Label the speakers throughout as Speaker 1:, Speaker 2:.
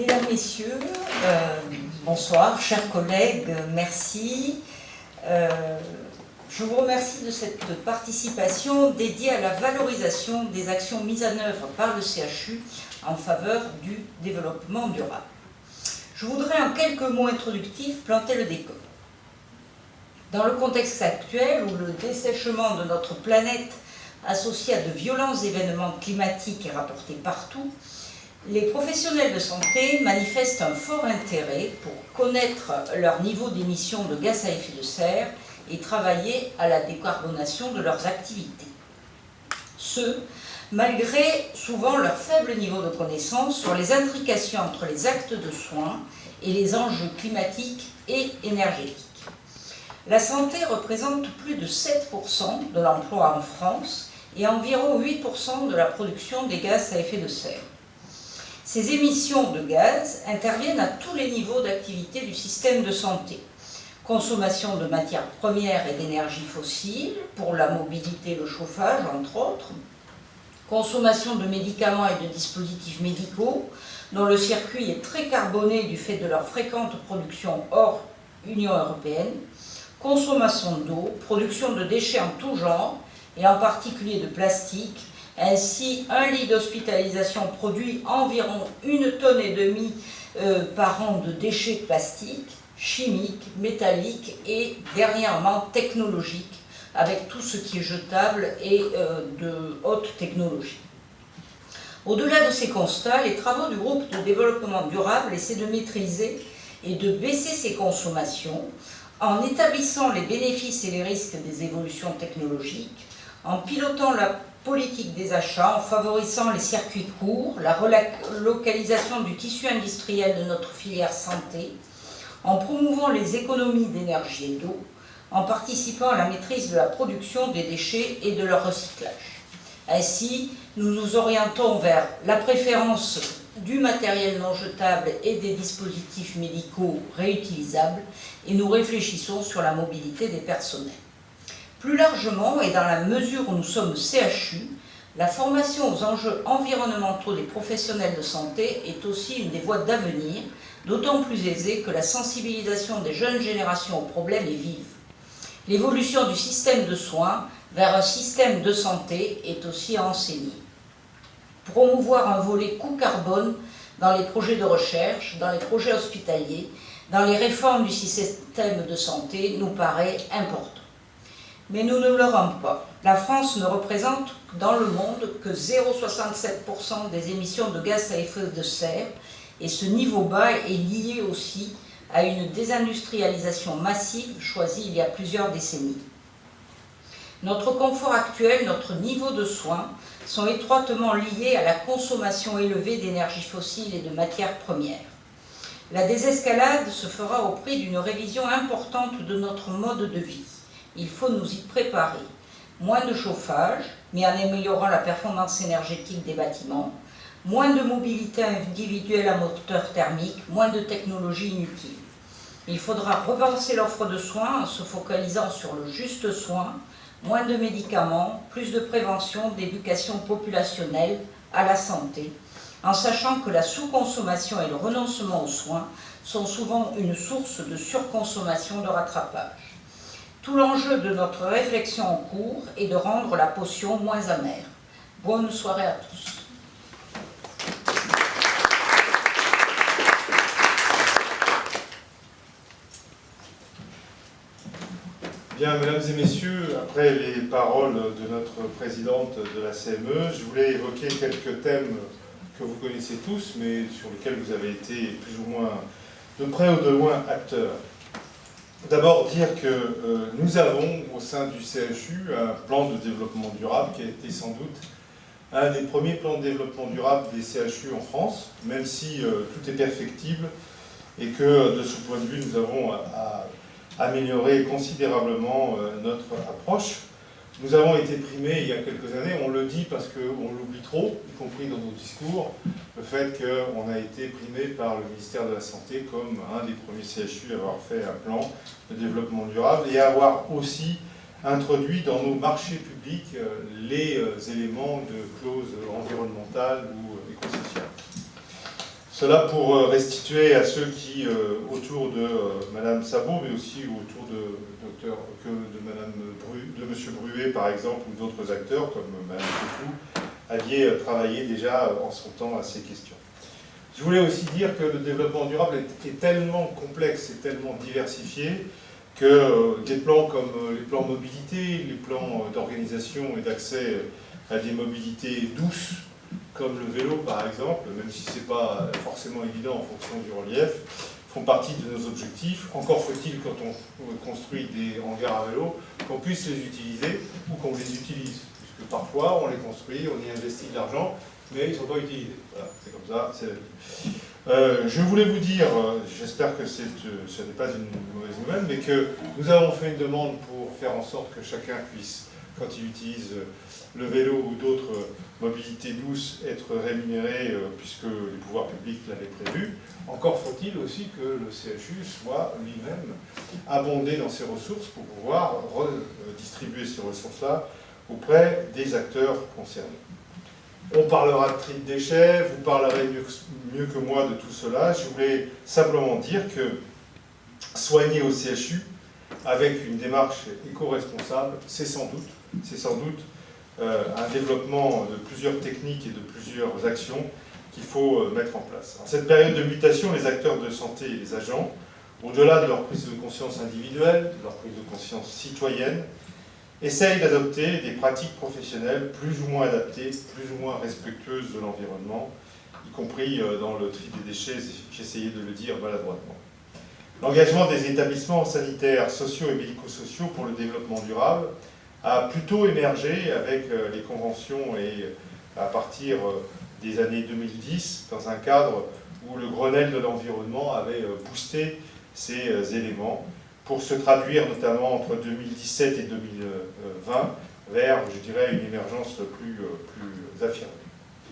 Speaker 1: Mesdames, Messieurs, bonsoir, chers collègues, merci. Je vous remercie de cette participation dédiée à la valorisation des actions mises en œuvre par le CHU en faveur du développement durable. Je voudrais en quelques mots introductifs planter le décor. Dans le contexte actuel où le dessèchement de notre planète associé à de violents événements climatiques est rapporté partout, les professionnels de santé manifestent un fort intérêt pour connaître leur niveau d'émission de gaz à effet de serre et travailler à la décarbonation de leurs activités. Ce, malgré souvent leur faible niveau de connaissance sur les intrications entre les actes de soins et les enjeux climatiques et énergétiques. La santé représente plus de 7% de l'emploi en France et environ 8% de la production des gaz à effet de serre. Ces émissions de gaz interviennent à tous les niveaux d'activité du système de santé. Consommation de matières premières et d'énergie fossile, pour la mobilité et le chauffage, entre autres. Consommation de médicaments et de dispositifs médicaux, dont le circuit est très carboné du fait de leur fréquente production hors Union européenne. Consommation d'eau, production de déchets en tout genre, et en particulier de plastique. Ainsi, un lit d'hospitalisation produit environ 1,5 tonnes par an de déchets plastiques, chimiques, métalliques et dernièrement technologiques, avec tout ce qui est jetable et de haute technologie. Au-delà de ces constats, les travaux du groupe de développement durable essaient de maîtriser et de baisser ces consommations en établissant les bénéfices et les risques des évolutions technologiques, en pilotant la politique des achats, en favorisant les circuits courts, la relocalisation du tissu industriel de notre filière santé, en promouvant les économies d'énergie et d'eau, en participant à la maîtrise de la production des déchets et de leur recyclage. Ainsi, nous nous orientons vers la préférence du matériel non jetable et des dispositifs médicaux réutilisables et nous réfléchissons sur la mobilité des personnels. Plus largement, et dans la mesure où nous sommes CHU, la formation aux enjeux environnementaux des professionnels de santé est aussi une des voies d'avenir, d'autant plus aisée que la sensibilisation des jeunes générations aux problèmes est vive. L'évolution du système de soins vers un système de santé est aussi à enseigner. Promouvoir un volet coût carbone dans les projets de recherche, dans les projets hospitaliers, dans les réformes du système de santé nous paraît important. Mais nous ne leurrons pas. La France ne représente dans le monde que 0,67% des émissions de gaz à effet de serre et ce niveau bas est lié aussi à une désindustrialisation massive choisie il y a plusieurs décennies. Notre confort actuel, notre niveau de soins sont étroitement liés à la consommation élevée d'énergie fossile et de matières premières. La désescalade se fera au prix d'une révision importante de notre mode de vie. Il faut nous y préparer. Moins de chauffage, mais en améliorant la performance énergétique des bâtiments, moins de mobilité individuelle à moteur thermique, moins de technologies inutiles. Il faudra repenser l'offre de soins en se focalisant sur le juste soin, moins de médicaments, plus de prévention, d'éducation populationnelle à la santé, en sachant que la sous-consommation et le renoncement aux soins sont souvent une source de surconsommation de rattrapage. Tout l'enjeu de notre réflexion en cours est de rendre la potion moins amère. Bonne soirée à tous.
Speaker 2: Bien, mesdames et messieurs, après les paroles de notre présidente de la CME, je voulais évoquer quelques thèmes que vous connaissez tous, mais sur lesquels vous avez été plus ou moins de près ou de loin acteurs. D'abord dire que nous avons au sein du CHU un plan de développement durable qui a été sans doute un des premiers plans de développement durable des CHU en France, même si tout est perfectible et que de ce point de vue nous avons à améliorer considérablement notre approche. Nous avons été primés il y a quelques années, on le dit parce qu'on l'oublie trop, y compris dans nos discours, le fait qu'on a été primé par le ministère de la Santé comme un des premiers CHU à avoir fait un plan de développement durable et à avoir aussi introduit dans nos marchés publics les éléments de clause environnementale ou écosociale. Cela pour restituer à ceux qui, autour de Madame Sabot, mais aussi autour de Monsieur Bruet, par exemple, ou d'autres acteurs, comme Madame Coucou, aviez travaillé déjà en son temps à ces questions. Je voulais aussi dire que le développement durable est tellement complexe et tellement diversifié que des plans comme les plans mobilité, les plans d'organisation et d'accès à des mobilités douces, comme le vélo par exemple, même si ce n'est pas forcément évident en fonction du relief, font partie de nos objectifs. Encore faut-il, quand on construit des hangars à vélo, qu'on puisse les utiliser ou qu'on les utilise. Puisque parfois on les construit, on y investit de l'argent, mais ils ne sont pas utilisés. Voilà, c'est comme ça, c'est la vie. Je voulais vous dire, j'espère que ce n'est pas une mauvaise nouvelle, mais que nous avons fait une demande pour faire en sorte que chacun puisse, quand il utilise le vélo ou d'autres mobilités douces, être rémunéré, puisque les pouvoirs publics l'avaient prévu. Encore faut-il aussi que le CHU soit lui-même abondé dans ses ressources pour pouvoir redistribuer ces ressources-là auprès des acteurs concernés. On parlera de tri de déchets, vous parlerez mieux que moi de tout cela. Je voulais simplement dire que soigner au CHU avec une démarche éco-responsable, c'est sans doute un développement de plusieurs techniques et de plusieurs actions qu'il faut mettre en place. En cette période de mutation, les acteurs de santé et les agents, au-delà de leur prise de conscience individuelle, de leur prise de conscience citoyenne, essayent d'adopter des pratiques professionnelles plus ou moins adaptées, plus ou moins respectueuses de l'environnement, y compris dans le tri des déchets, j'essayais de le dire maladroitement. L'engagement des établissements sanitaires, sociaux et médico-sociaux pour le développement durable a plutôt émergé avec les conventions et à partir des années 2010, dans un cadre où le Grenelle de l'environnement avait boosté ces éléments, pour se traduire notamment entre 2017 et 2020 vers, je dirais, une émergence plus affirmée.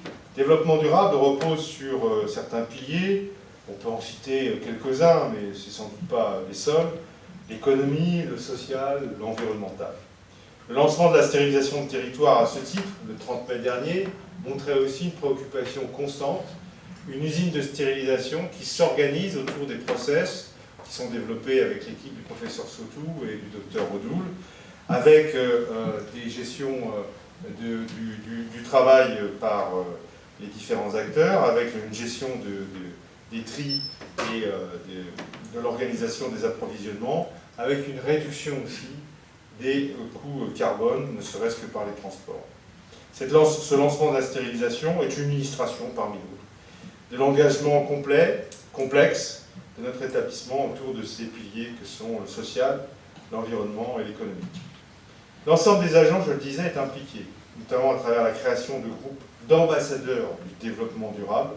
Speaker 2: Le développement durable repose sur certains piliers, on peut en citer quelques-uns, mais ce n'est sans doute pas les seuls: l'économie, le social, l'environnemental. Le lancement de la stérilisation de territoire à ce titre, le 30 mai dernier, montrait aussi une préoccupation constante, une usine de stérilisation qui s'organise autour des process qui sont développés avec l'équipe du professeur Sautou et du docteur Odoul, avec des gestions du travail par les différents acteurs, avec une gestion des tris et de l'organisation des approvisionnements, avec une réduction aussi des coûts carbone, ne serait-ce que par les transports. Ce lancement de la stérilisation est une illustration parmi d'autres de l'engagement complexe de notre établissement autour de ces piliers que sont le social, l'environnement et l'économique. L'ensemble des agents, je le disais, est impliqué, notamment à travers la création de groupes d'ambassadeurs du développement durable,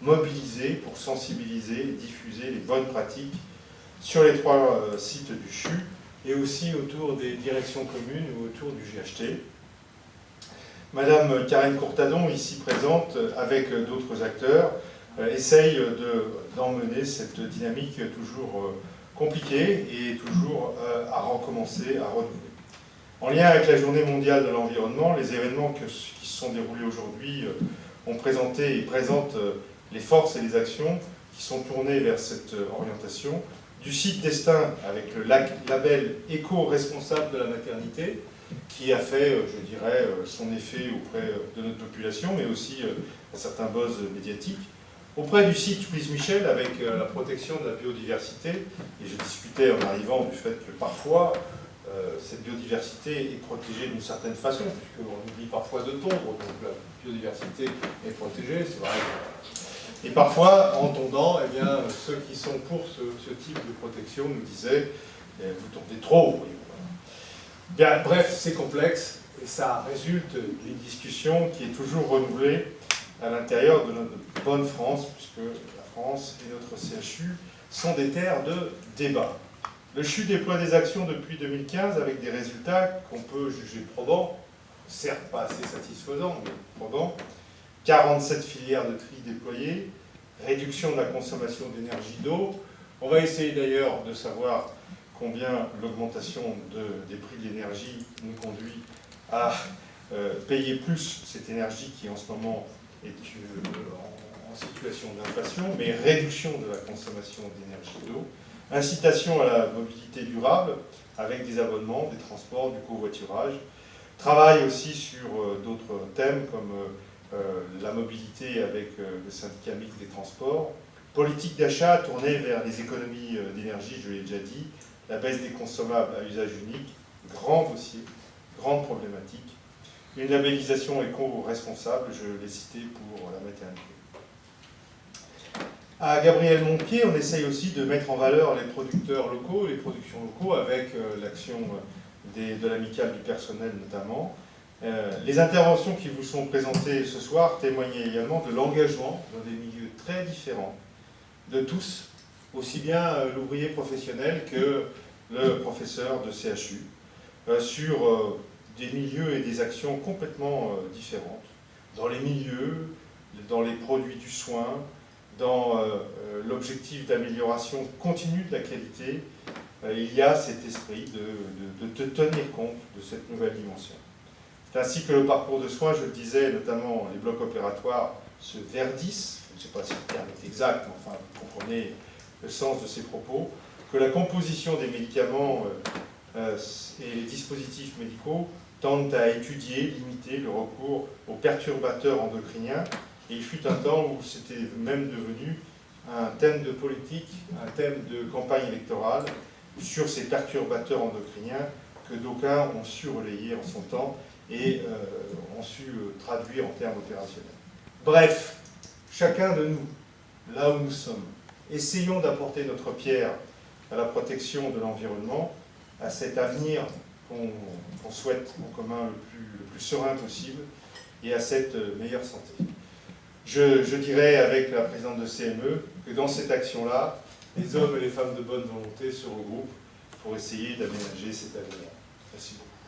Speaker 2: mobilisés pour sensibiliser et diffuser les bonnes pratiques sur les 3 sites du CHU et aussi autour des directions communes ou autour du GHT. Madame Karine Courtadon, ici présente, avec d'autres acteurs, essaye d'emmener cette dynamique toujours compliquée et toujours à recommencer, à renouveler. En lien avec la Journée mondiale de l'environnement, les événements qui se sont déroulés aujourd'hui ont présenté et présentent les forces et les actions qui sont tournées vers cette orientation. Du site Destin avec le label éco-responsable de la maternité, qui a fait, je dirais, son effet auprès de notre population, mais aussi un certain buzz médiatique. Auprès du site Louise Michel, avec la protection de la biodiversité, et je discutais en arrivant du fait que parfois, cette biodiversité est protégée d'une certaine façon, puisqu'on oublie parfois de tondre, donc la biodiversité est protégée, c'est vrai. Et parfois, en tondant, eh bien, ceux qui sont pour ce type de protection nous disaient vous tondez trop. Voilà. Bien, bref, c'est complexe et ça résulte d'une discussion qui est toujours renouvelée à l'intérieur de notre bonne France, puisque la France et notre CHU sont des terres de débat. Le CHU déploie des actions depuis 2015 avec des résultats qu'on peut juger probants, certes pas assez satisfaisants, mais probants. 47 filières de tri déployées, réduction de la consommation d'énergie d'eau. On va essayer d'ailleurs de savoir combien l'augmentation des prix de l'énergie nous conduit à payer plus cette énergie qui en ce moment est en situation d'inflation, mais réduction de la consommation d'énergie et d'eau, incitation à la mobilité durable avec des abonnements, des transports, du covoiturage, travail aussi sur d'autres thèmes comme la mobilité avec le syndicat mixte des transports, politique d'achat tournée vers les économies d'énergie, je l'ai déjà dit, la baisse des consommables à usage unique, grand dossier, grande problématique, une labellisation éco-responsable, je l'ai cité pour la maternité. À Gabriel Montpied, on essaye aussi de mettre en valeur les producteurs locaux, les productions locaux, avec l'action de l'amicale du personnel notamment. Les interventions qui vous sont présentées ce soir témoignaient également de l'engagement dans des milieux très différents de tous, aussi bien l'ouvrier professionnel que le professeur de CHU, sur des milieux et des actions complètement différentes, dans les milieux, dans les produits du soin, dans l'objectif d'amélioration continue de la qualité, il y a cet esprit de tenir compte de cette nouvelle dimension. C'est ainsi que le parcours de soins, je le disais, notamment les blocs opératoires, se verdissent, je ne sais pas si le terme est exact, mais enfin, vous comprenez le sens de ces propos, que la composition des médicaments et les dispositifs médicaux tendent à étudier, limiter le recours aux perturbateurs endocriniens. Et il fut un temps où c'était même devenu un thème de politique, un thème de campagne électorale sur ces perturbateurs endocriniens que d'aucuns ont su relayer en son temps et ont su traduire en termes opérationnels. Bref, chacun de nous, là où nous sommes, essayons d'apporter notre pierre à la protection de l'environnement, à cet avenir qu'on souhaite en commun le plus serein possible et à cette meilleure santé. Je dirais avec la présidente de CME que dans cette action-là, les hommes et les femmes de bonne volonté se regroupent pour essayer d'aménager cet avenir. Merci beaucoup.